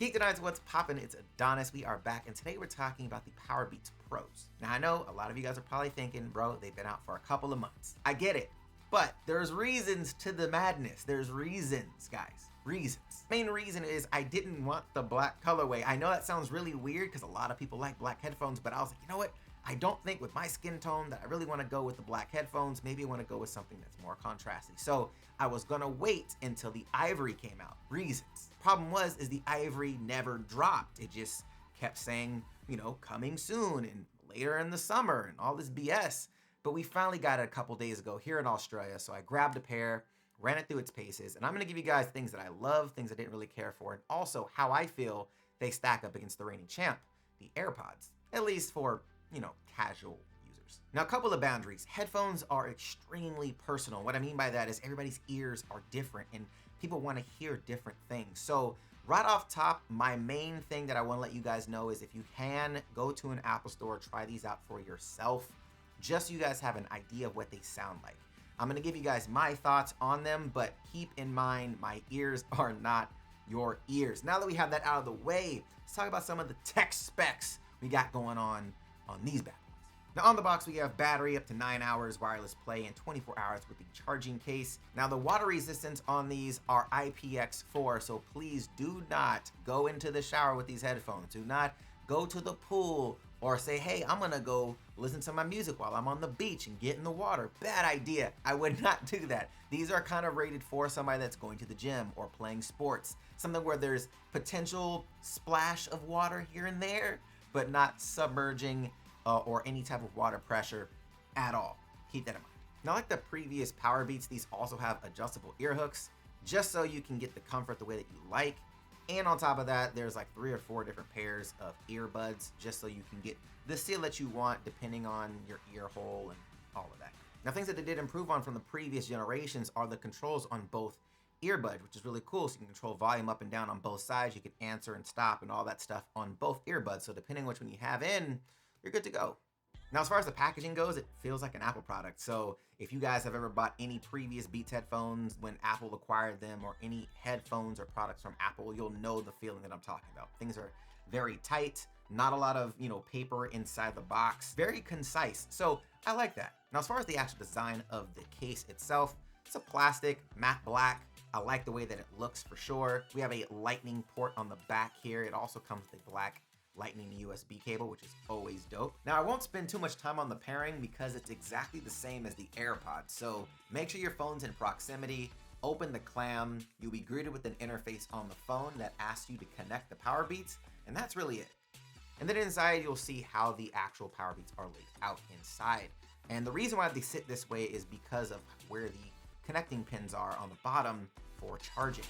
Geek'd, what's poppin'? It's Adonis. We are back, and today we're talking about the Powerbeats Pros. Now, I know a lot of you guys are probably thinking, bro, they've been out for a couple of months. I get it, but there's reasons to the madness. There's reasons, guys. Reasons. Main reason is I didn't want the black colorway. I know that sounds really weird because a lot of people like black headphones, but I was like, you know what? I don't think with my skin tone that I really want to go with the black headphones. Maybe I want to go with something that's more contrasty. So I was gonna wait until the ivory came out. Reasons. Problem is the ivory never dropped. It just kept saying, you know, coming soon and later in the summer and all this BS. But we finally got it a couple days ago here in Australia. So I grabbed a pair, ran it through its paces, and I'm gonna give you guys things that I love, things I didn't really care for, and also how I feel they stack up against the reigning champ, the Airpods, at least for, you know, casual users. Now, a couple of boundaries. Headphones are extremely personal. What I mean by that is everybody's ears are different and people want to hear different things. So right off top, my main thing that I want to let you guys know is if you can, go to an Apple store, try these out for yourself, just so you guys have an idea of what they sound like. I'm going to give you guys my thoughts on them, but keep in mind, my ears are not your ears. Now that we have that out of the way, let's talk about some of the tech specs we got going on these bad boys. Now on the box we have battery up to 9 hours, wireless play, and 24 hours with the charging case. Now the water resistance on these are IPX4, so please do not go into the shower with these headphones. Do not go to the pool or say, hey, I'm gonna go listen to my music while I'm on the beach and get in the water. Bad idea. I would not do that. These are kind of rated for somebody that's going to the gym or playing sports, something where there's potential splash of water here and there, but not submerging or any type of water pressure at all. Keep that in mind. Now, like the previous Powerbeats, these also have adjustable ear hooks, just so you can get the comfort the way that you like. And on top of that, there's like 3 or 4 different pairs of earbuds, just so you can get the seal that you want depending on your ear hole and all of that. Now, things that they did improve on from the previous generations are the controls on both earbuds, which is really cool. So you can control volume up and down on both sides. You can answer and stop and all that stuff on both earbuds. So depending on which one you have in, you're good to go. Now, as far as the packaging goes, it feels like an Apple product. So if you guys have ever bought any previous Beats headphones when Apple acquired them, or any headphones or products from Apple, you'll know the feeling that I'm talking about. Things are very tight, not a lot of, you know, paper inside the box, very concise. So I like that. Now, as far as the actual design of the case itself, it's a plastic matte black. I like the way that it looks for sure. We have a lightning port on the back here. It also comes with a black lightning USB cable, which is always dope. Now, I won't spend too much time on the pairing because it's exactly the same as the Airpod. So make sure your phone's in proximity, open the clam. You'll be greeted with an interface on the phone that asks you to connect the Powerbeats, and that's really it. And then inside, you'll see how the actual Powerbeats are laid out inside. And the reason why they sit this way is because of where the connecting pins are on the bottom for charging.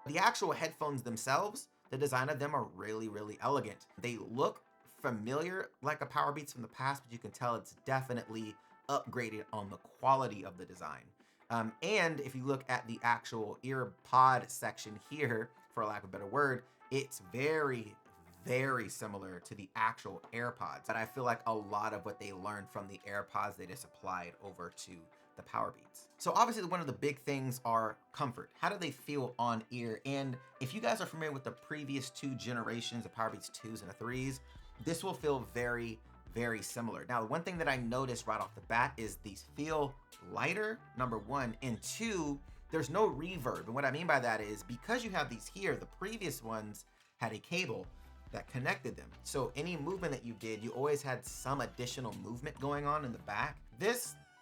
The actual headphones themselves, the design of them are really, really elegant. They look familiar like a Powerbeats from the past, but you can tell it's definitely upgraded on the quality of the design. And if you look at the actual ear pod section here, for lack of a better word, it's very, very similar to the actual AirPods. But I feel like a lot of what they learned from the AirPods, they just applied over to the Powerbeats. So obviously one of the big things are comfort. How do they feel on ear? And if you guys are familiar with the previous 2 generations, the Powerbeats 2s and the 3s, this will feel very, very similar. Now, the one thing that I noticed right off the bat is these feel lighter, number 1, and 2, there's no reverb. And what I mean by that is because you have these here, the previous ones had a cable that connected them. So any movement that you did, you always had some additional movement going on in the back.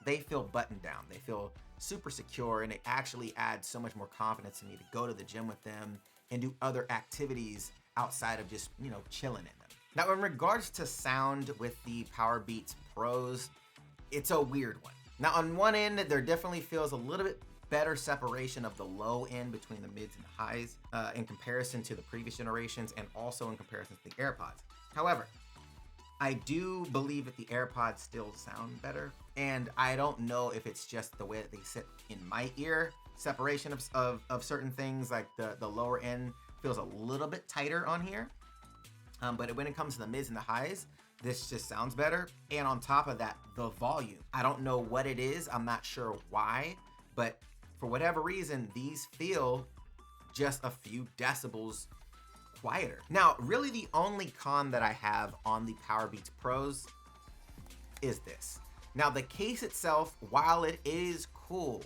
They feel buttoned down. They feel super secure, and it actually adds so much more confidence to me to go to the gym with them and do other activities outside of just, you know, chilling in them. Now, in regards to sound with the Powerbeats Pros, it's a weird one. Now, on one end, there definitely feels a little bit better separation of the low end between the mids and the highs in comparison to the previous generations, and also in comparison to the AirPods. However, I do believe that the AirPods still sound better, and I don't know if it's just the way that they sit in my ear. Separation of certain things, like the lower end feels a little bit tighter on here, but when it comes to the mids and the highs, This just sounds better. And on top of that, the volume. I don't know what it is. I'm not sure why, but for whatever reason, these feel just a few decibels quieter. Now, really the only con that I have on the Powerbeats Pros is this. Now, the case itself, while it is cool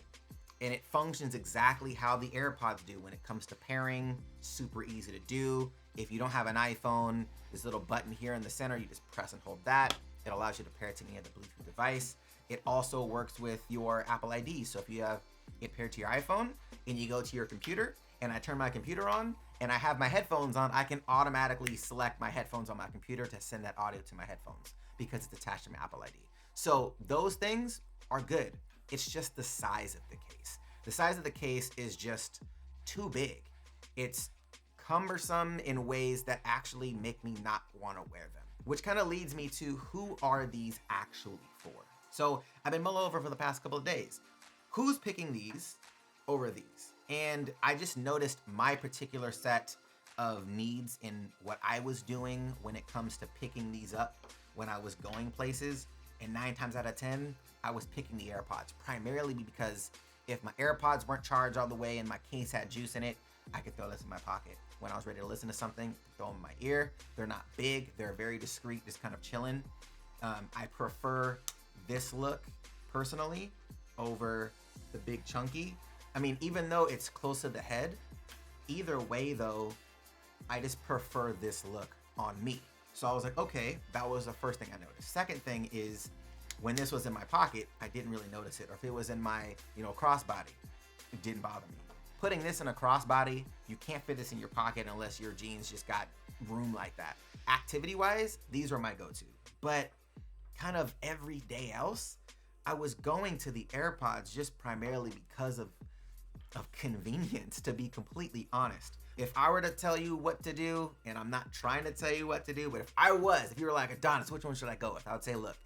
and it functions exactly how the AirPods do when it comes to pairing, super easy to do. If you don't have an iPhone, this little button here in the center, you just press and hold that. It allows you to pair it to any other Bluetooth device. It also works with your Apple ID. So if you have it paired to your iPhone and you go to your computer and I turn my computer on and I have my headphones on, I can automatically select my headphones on my computer to send that audio to my headphones because it's attached to my Apple ID. So those things are good. It's just the size of the case. The size of the case is just too big. It's cumbersome in ways that actually make me not want to wear them, which kind of leads me to who are these actually for? So I've been mulling over for the past couple of days. Who's picking these over these? And I just noticed my particular set of needs in what I was doing when it comes to picking these up when I was going places. And 9 times out of 10, I was picking the AirPods, primarily because if my AirPods weren't charged all the way and my case had juice in it, I could throw this in my pocket. When I was ready to listen to something, throw them in my ear. They're not big, they're very discreet, just kind of chilling. I prefer this look personally over the big chunky. I mean, even though it's close to the head, either way though, I just prefer this look on me. So I was like, okay, that was the first thing I noticed. Second thing is when this was in my pocket, I didn't really notice it. Or if it was in my, crossbody, it didn't bother me. Putting this in a crossbody, you can't fit this in your pocket unless your jeans just got room like that. Activity-wise, these were my go-to. But kind of every day else, I was going to the AirPods just primarily because of convenience, to be completely honest. If I were to tell you what to do, and I'm not trying to tell you what to do, but if you were like, Adonis, which one should I go with? I would say, look,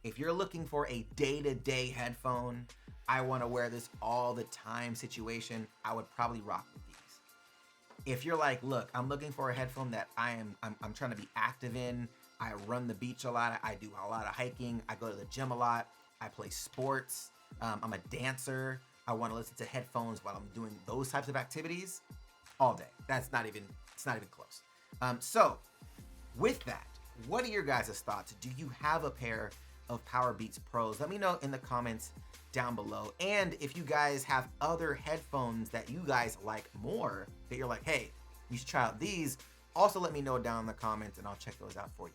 if you're looking for a day-to-day headphone, I want to wear this all the time situation, I would probably rock with these. If you're like, look, I'm looking for a headphone that I'm trying to be active in, I run the beach a lot, I do a lot of hiking, I go to the gym a lot, I play sports, I'm a dancer, I want to listen to headphones while I'm doing those types of activities all day. It's not even close. So with that, what are your guys' thoughts? Do you have a pair of Powerbeats Pros? Let me know in the comments down below. And if you guys have other headphones that you guys like more, that you're like, hey, you should try out these, also let me know down in the comments and I'll check those out for you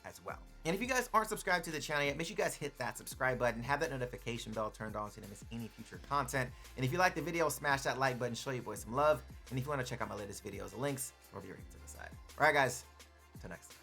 as well. And if you guys aren't subscribed to the channel yet, make sure you guys hit that subscribe button, have that notification bell turned on so you don't miss any future content. And if you like the video, smash that like button, show your boy some love. And if you want to check out my latest videos, the links are over here to the side. All right, guys, until next time.